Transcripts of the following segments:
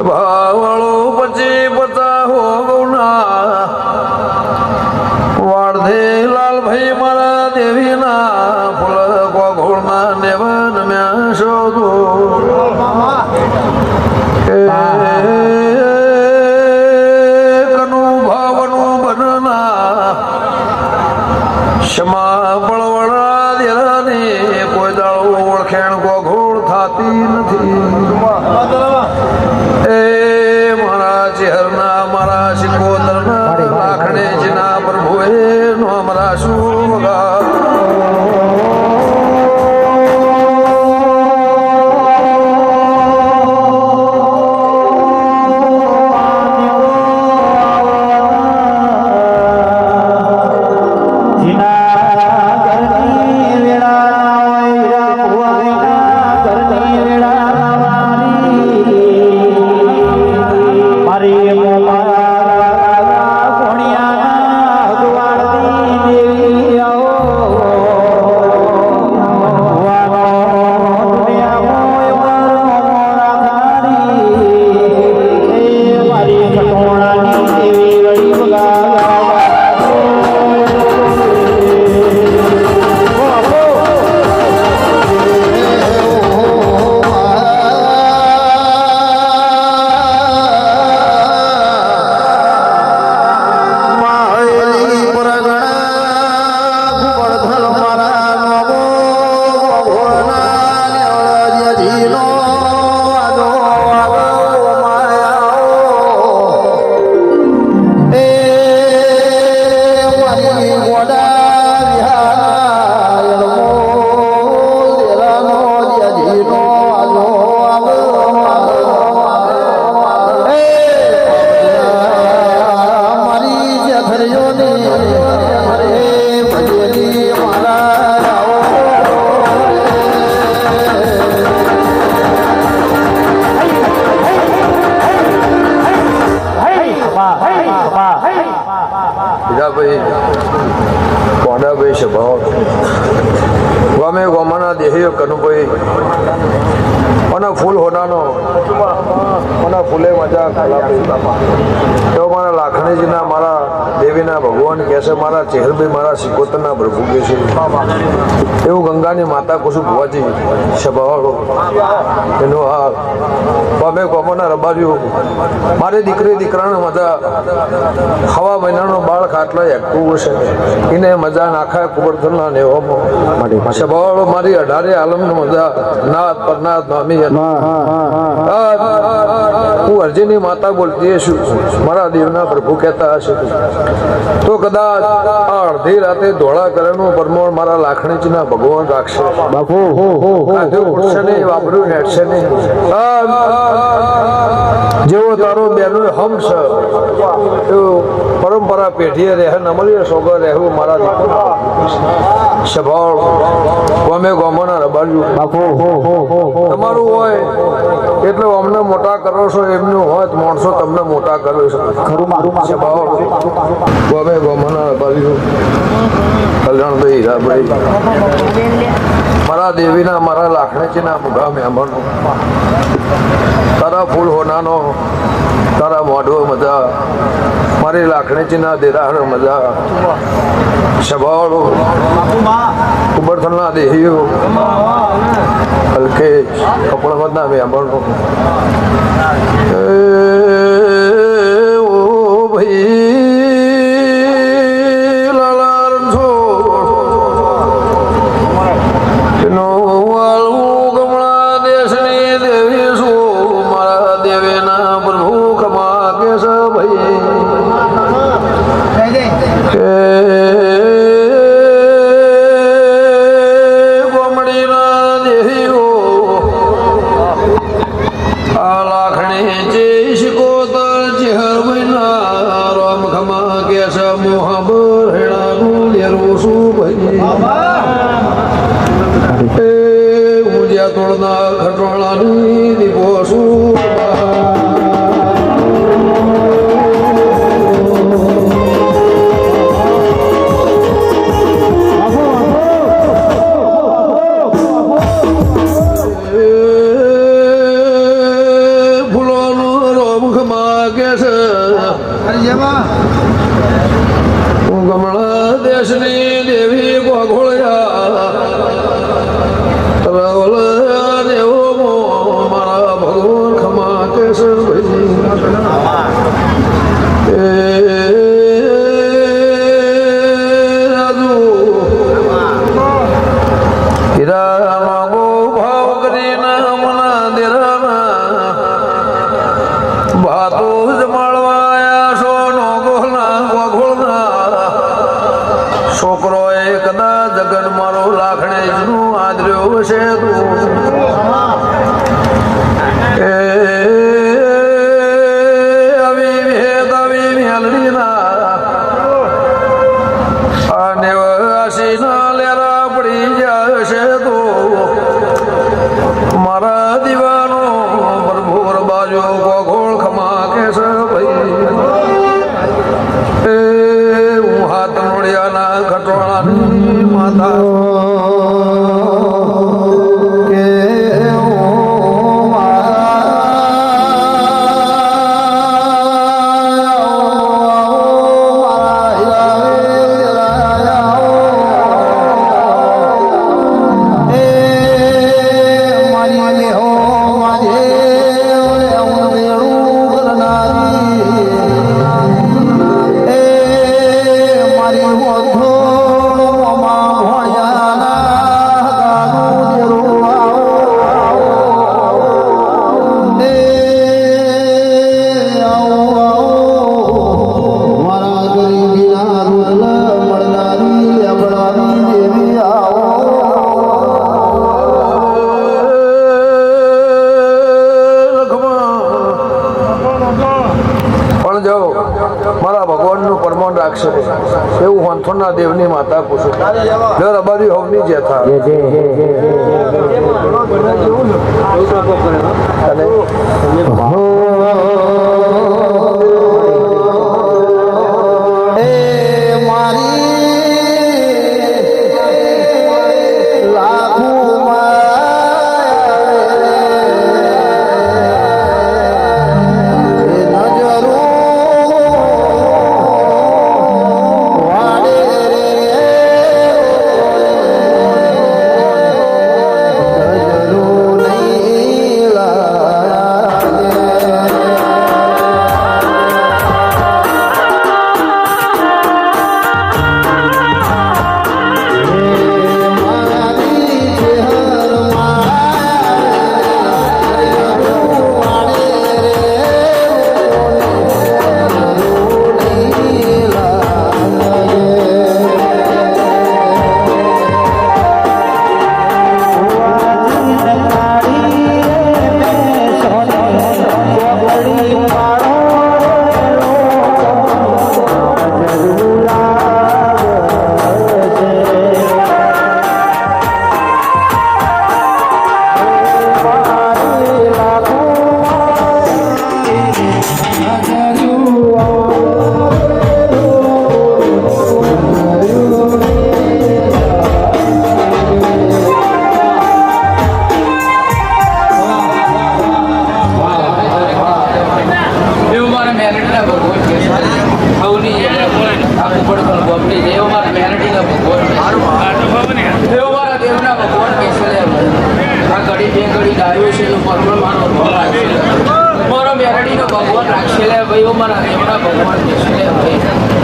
ભાવળો પછી પતા હો ગૌના વાળધે લાલભાઈ મારા દેવીના ફૂલ ગોઘોળના નેવન મેં શોધો કનું ભાવનું બનના ક્ષમા બળવડા દેરાની કોઈ દાળો ઓળખેણ ગોઘોળ થાતી નથી એ મારા ચહેરના મારા શિકોતરના લાખણે જીના પ્રભુએ નો અમારા શું વગા કોડાભાઈ સ્વભાવ ગમે ગમાના દેહીઓ કનુભાઈ અને ફૂલ હોનાનો અને ફૂલે મજા તો મારા લાખણીજીના મારા દેવીના ભગવાન કહે છે મારા ચહેરભાઈ મારા સિકોતરના પ્રભુ કહે છે એવું ગંગાની માતા કુસુમ ભુવાજી સ્વભાવ એનો હાલ ગમે ગમાના રબાર્યું મારી દીકરી દીકરાને મજા હવા મહિનાનો બાળ ખાટલો એકવું છે એને મજા નાખાય કુબરથલના નેવામાં સ્વભાવ મારી 18 આલમનો મજા નાથ પરનાથ નામી હું અરજીની માતા બોલતી છું મારા દેવના પ્રભુ કહેતા હશે તો કદાચ આ અડધી રાતે ધોળા કરેનું પરમોણ મારા લાખણીજીના ભગવાન રાખશે બાપુ ઉઠશે નહીં વાપર્યું હેઠશે નહીં જેવો તારો બેનો હમ છે એવું પરંપરા પેઢીએ રહે નમલીએ સોગર રહેવું મારા દીકરા સ્વભાવ ગમે ગમોના રબાડ્યું તમારું હોય એટલે અમને મોટા કરો છો એમનું હોય તો માણસો તમને મોટા કરો છો સ્વભાવ ગમે ગમોના રબાડ્યું કલ્યાણભાઈ હીરાભાઈ મારા દેવીના મારા લાખણીજીના મુગા મહેમાનો તારા ફૂલ હોનાનો તારા મોઢો મજા મારી લાખણીજીના દેરાહર મજા સ્વભાવ કુબરથલના દેહીઓ હલકે કપડવદના મહેમાનો ઓ ભાઈ તોડના ખટોળાની દીપો શું ફૂલોનું મુખમાં કે છે હું ગમણા દેશની દેવી ગોઘોળ્યા રાવલ દેવો મારા ભગવાન ખમા કે છે છોકરો કદાચ જગન મારો લાખણે નું આદર્યો છે આવી ભેદ આવી મેલડીના અને આશીના લેરા પડી જાય છે તો મારા દીવાનો ભરભોર બાજુ ગોગોળ ખમા કે છે ભાઈ હું હાથ મોડિયાના ખટોળાની માતા મારા ભગવાનનું પરમાન રાખશે એવું વંથોના દેવની માતા પૂછું રબારી હોવની જેથા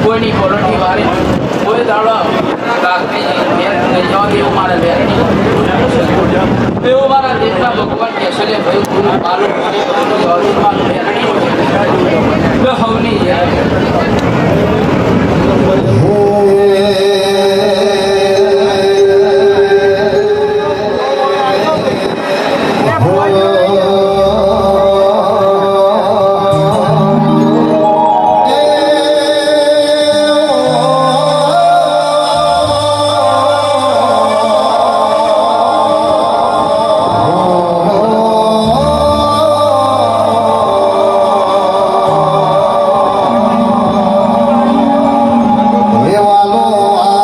કોઈની પોલટી વારે કોઈ દાડો એવું મારા દેશના ભગવાન કે છે ભાઈ ગુરુ પાલન હવની દેવાલો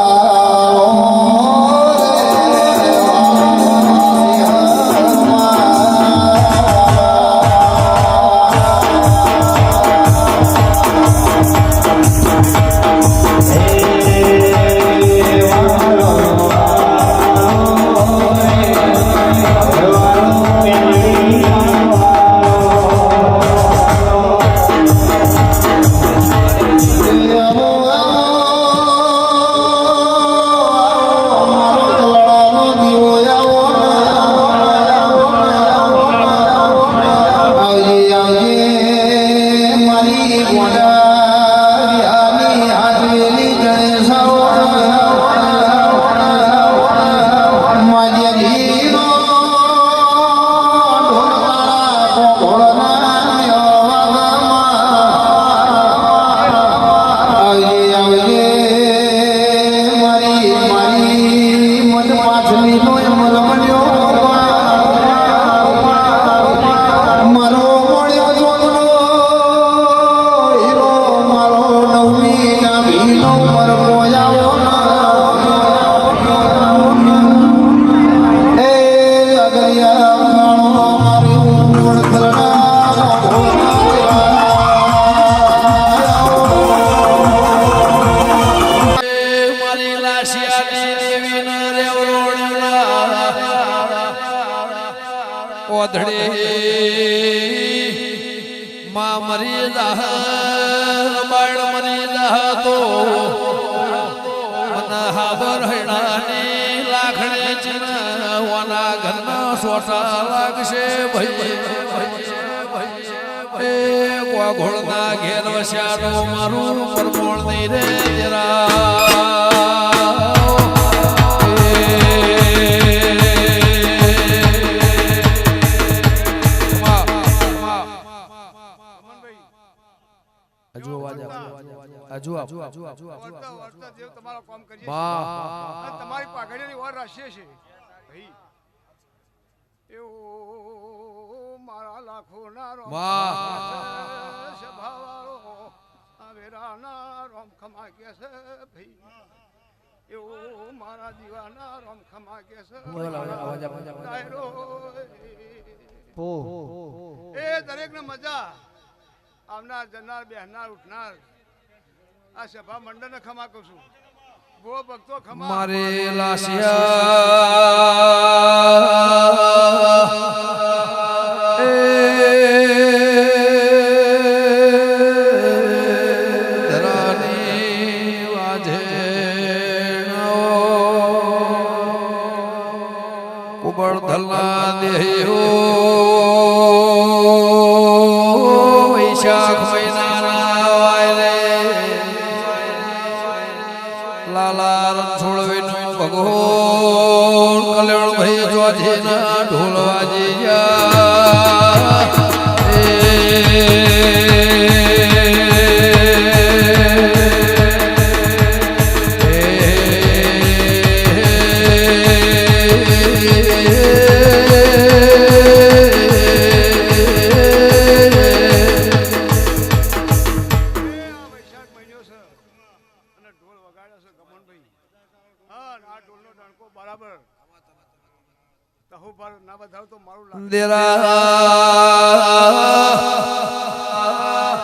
માં મરી જાહ બાળ મરી જાહ તો મન હાબર હૈણાની લાખણે ચિનવાના ઘરના સોટા લાગશે ભાઈ એ ગોળના ઘેર વસ્યાનો મારું પરમોળ નહીં રે જરા તમારી પાઘડીની વાર રાશિએ છે ભાઈ એવું મારા લાખો ના રોમ સભાવાળો વેરાના રોમ ખમા કે છે ભાઈ એવું મારા દીવાના રોમ ખમા કે છે એ દરેક ને મજા આવનાર જનાર બેહનાર ઉઠનાર આ સભા મંડળ ને ખમા કહું છું ગો ભક્તો ખમા મારે લાસિયા ધરાની વાજે કુબળ ધલના દેહો વૈશાખ મહિનાના વાયરે લાલા રણછોડવીનું ભગોળ કલ્યાણ ભાઈ જોજીના ઢોલ વાજી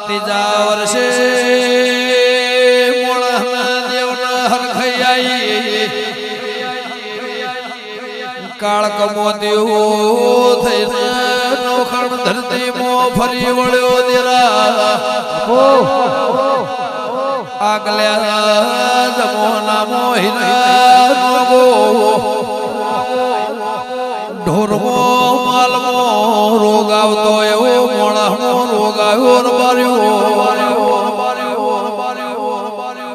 ત્રીજા વર્ષે મોળના દેવના હરખૈયાઈ કાળ કમોતીઓ થઈને નોખણ ધરતીમાં ફરી વળ્યો દેરા આગલ્યા જમોનામાં હીરા નોગો ઢોરમો માલમો રોગ આવતો એવો મોણસનો રોગ આવ્યો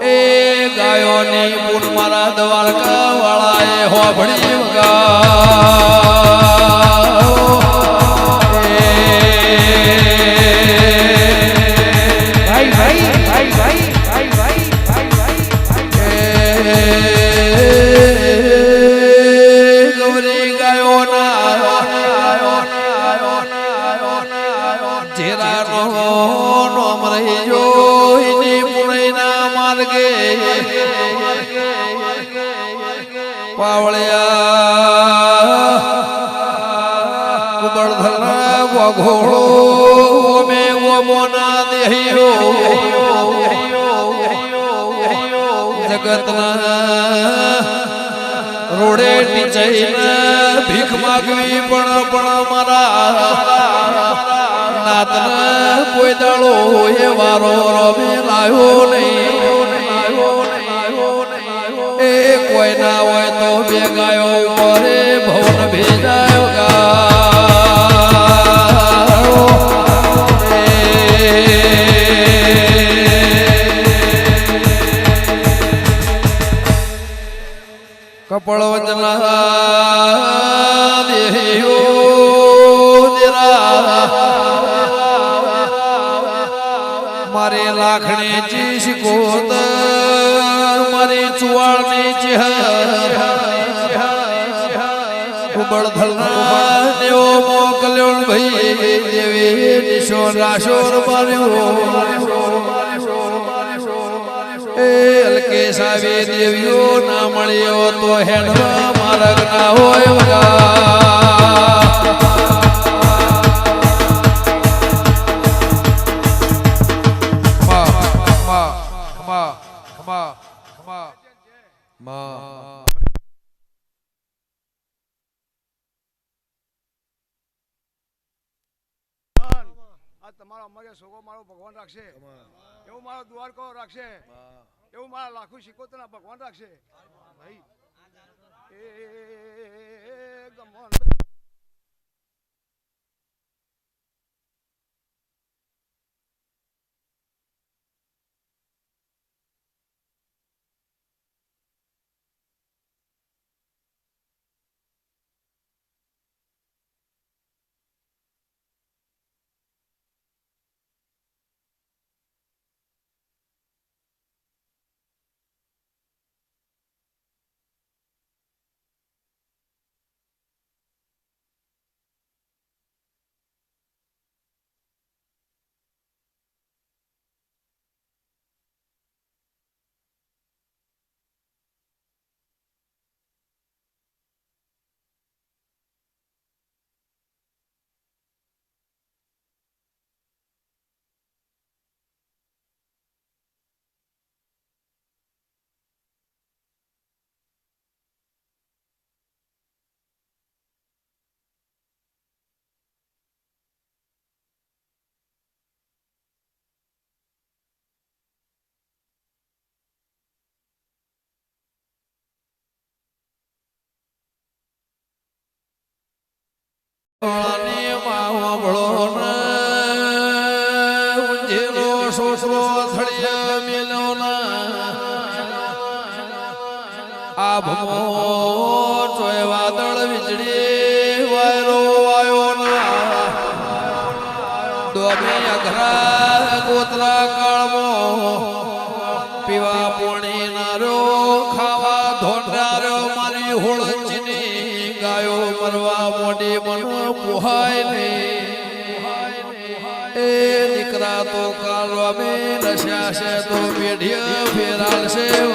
એ ગાયોની પૂન મારા દ્વારકા વાળાએ હોભળી ઘોડો મે મોના દેહ્યો જગતના રોડે ટીચઈને ભીખ માગવી પણ મારા નાતને કોઈ દાડો એ વારો રમે લાયો નહીં એ કોઈ ના હોય તો બે ગાયો પરે ભવન ભેજાયો ગા કપળ વચના દેહ્યો મારે લાખણી ચીશ કોત મારી ચુવાળની ચહેર ઉબળ ધલના દેવો મોકલ્યો ભાઈ દેવી નિશો રાશોર માર્યો એ અલકે સાવે દેવીઓ ના મળ્યો તો હેડવા માર્ગ ના હોય વગા આ તમારો અમારે સોગો મારો ભગવાન રાખશે એવું મારો દ્વારકો રાખશે એવું મારા લાખો શિકોતરના ભગવાન રાખશે ભાઈ એ ગમન વાદળ વીજળી વાયરો વાયો ના દોમે અઘરા ગોતરા કાળમો પીવા પોણી નારો ખાવા ધોંડારો મારી હોળચની ગાયો મરવા મોડી મન પોહાય ને એ દીકરા તો કાલો અમે નશ્યા છે તો પેઢીઓ ફેરાલશે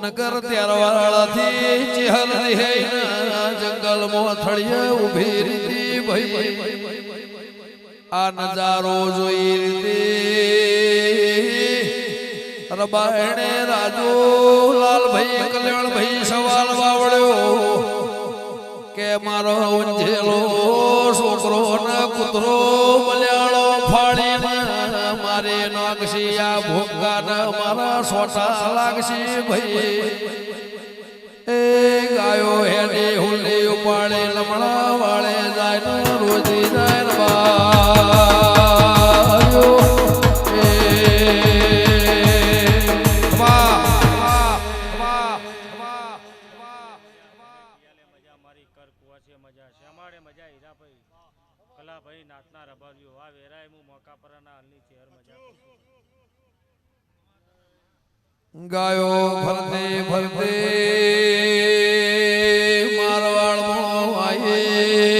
નગર ત્યારવાળાથી ચહેલ હે જંગલ મોથળીએ ઉભી રીતી ભાઈ આ નજારો જોઈ રીતે રબાયણે રાજુ લાલભાઈ કલ્યાણભાઈ સવાલ વાવડ્યો કે મારો ઊંઝેલો છોકરો ને કૂતરો મલયાળો ફાડી મારે નાગશી આ ભોગા ને મારા સોટા લાગશી ભાઈ એ ગાયો હેડી હુલી ઉપાડે લમણા વાળે જાય ને રોજી જાય ને બાયો ગાયો ફરતે ફરતે મારવાડ મો આયે